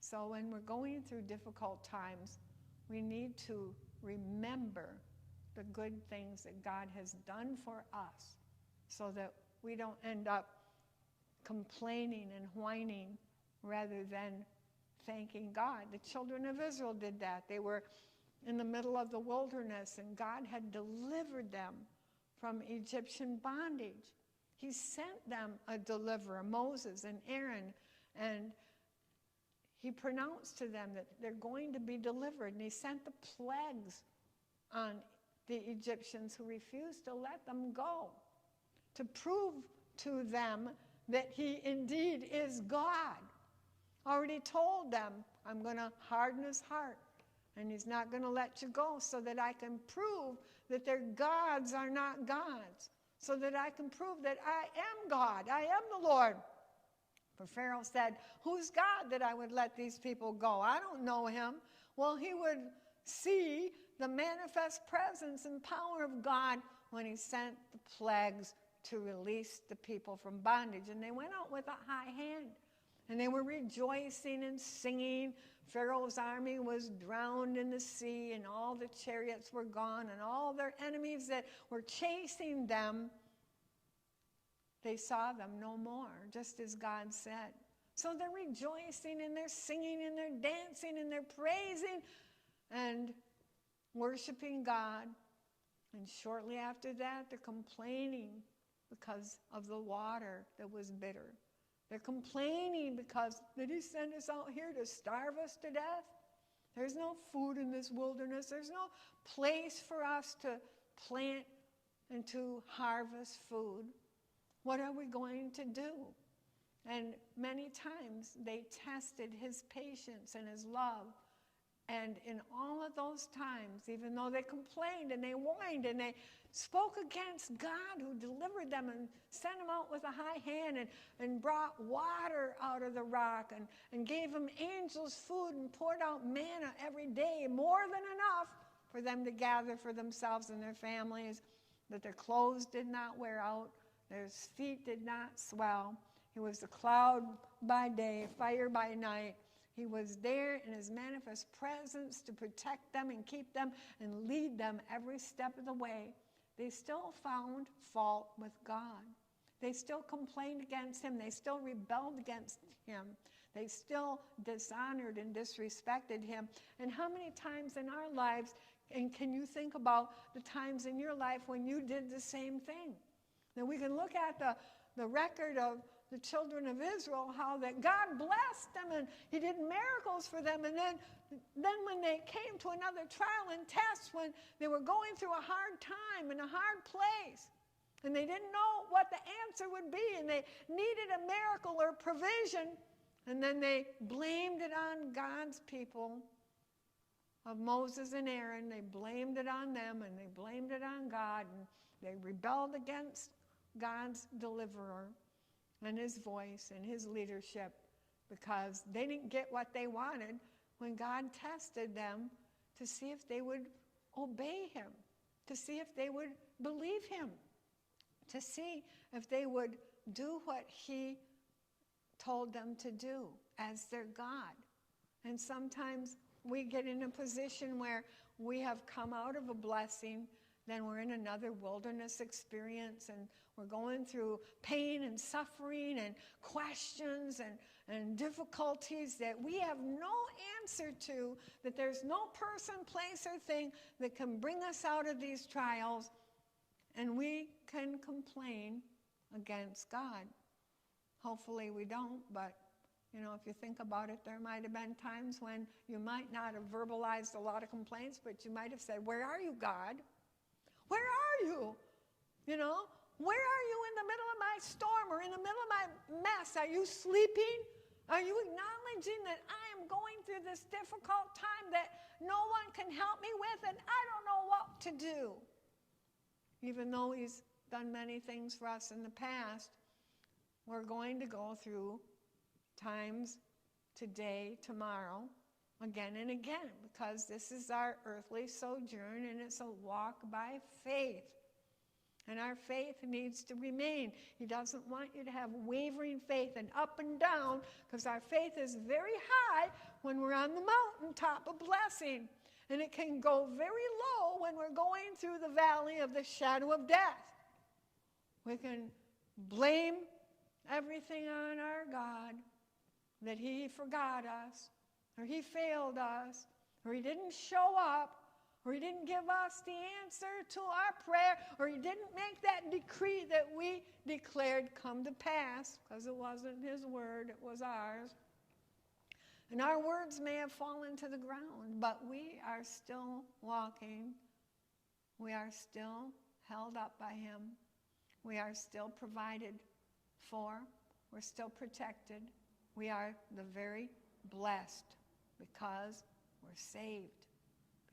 So when we're going through difficult times, we need to remember the good things that God has done for us so that we don't end up complaining and whining rather than thanking God. The children of Israel did that. They were in the middle of the wilderness, and God had delivered them from Egyptian bondage. He sent them a deliverer, Moses and Aaron, and he pronounced to them that they're going to be delivered. And he sent the plagues on the Egyptians who refused to let them go, to prove to them that he indeed is God. Already told them, I'm going to harden his heart, and he's not going to let you go so that I can prove that their gods are not gods, so that I can prove that I am God, I am the Lord. For Pharaoh said, who's God that I would let these people go? I don't know him. Well, he would see the manifest presence and power of God when he sent the plagues to release the people from bondage. And they went out with a high hand. And they were rejoicing and singing. Pharaoh's army was drowned in the sea, and all the chariots were gone, and all their enemies that were chasing them, they saw them no more, just as God said. So they're rejoicing, and they're singing, and they're dancing, and they're praising and worshiping God. And shortly after that, they're complaining because of the water that was bitter. They're complaining because did he send us out here to starve us to death? There's no food in this wilderness. There's no place for us to plant and to harvest food. What are we going to do? And many times they tested his patience and his love. And in all of those times, even though they complained and they whined and they spoke against God who delivered them and sent them out with a high hand and brought water out of the rock and gave them angels food and poured out manna every day, more than enough for them to gather for themselves and their families, that their clothes did not wear out, their feet did not swell. He was a cloud by day, fire by night. He was there in his manifest presence to protect them and keep them and lead them every step of the way. They still found fault with God. They still complained against him. They still rebelled against him. They still dishonored and disrespected him. And how many times in our lives, and can you think about the times in your life when you did the same thing? Now we can look at the record of the children of Israel, how that God blessed them and he did miracles for them. And then when they came to another trial and test, when they were going through a hard time in a hard place, and they didn't know what the answer would be, and they needed a miracle or provision, and then they blamed it on God's people of Moses and Aaron. They blamed it on them, and they blamed it on God, and they rebelled against God's deliverer and his voice and his leadership, because they didn't get what they wanted when God tested them to see if they would obey him, to see if they would believe him, to see if they would do what he told them to do as their God. And sometimes we get in a position where we have come out of a blessing, then we're in another wilderness experience, and we're going through pain and suffering and questions and difficulties that we have no answer to, that there's no person, place, or thing that can bring us out of these trials, and we can complain against God. Hopefully we don't, but you know, if you think about it, there might have been times when you might not have verbalized a lot of complaints, but you might have said, where are you, God? Where are you? You know, where are you in the middle of my storm or in the middle of my mess? Are you sleeping? Are you acknowledging that I am going through this difficult time that no one can help me with, and I don't know what to do? Even though he's done many things for us in the past, we're going to go through times today, tomorrow, again and again, because this is our earthly sojourn, and it's a walk by faith. And our faith needs to remain. He doesn't want you to have wavering faith and up and down, because our faith is very high when we're on the mountaintop of blessing. And it can go very low when we're going through the valley of the shadow of death. We can blame everything on our God, that he forgot us, or he failed us, or he didn't show up, or he didn't give us the answer to our prayer, or he didn't make that decree that we declared come to pass, because it wasn't his word, it was ours. And our words may have fallen to the ground, but we are still walking. We are still held up by him. We are still provided for. We're still protected. We are the very blessed because we're saved,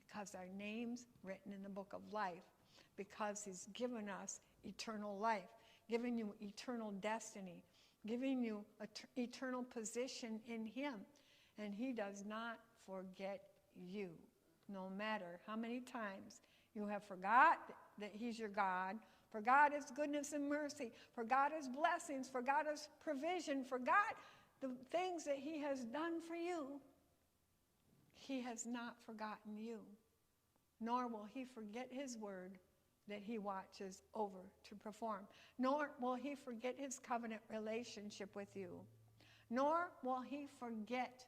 because our name's written in the book of life, because he's given us eternal life, giving you eternal destiny, giving you eternal position in him. And he does not forget you, no matter how many times you have forgot that he's your God, forgot his goodness and mercy, forgot his blessings, forgot his provision, forgot the things that he has done for you. He has not forgotten you, nor will he forget his word that he watches over to perform, nor will he forget his covenant relationship with you, nor will he forget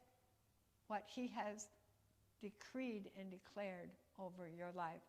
what he has decreed and declared over your life.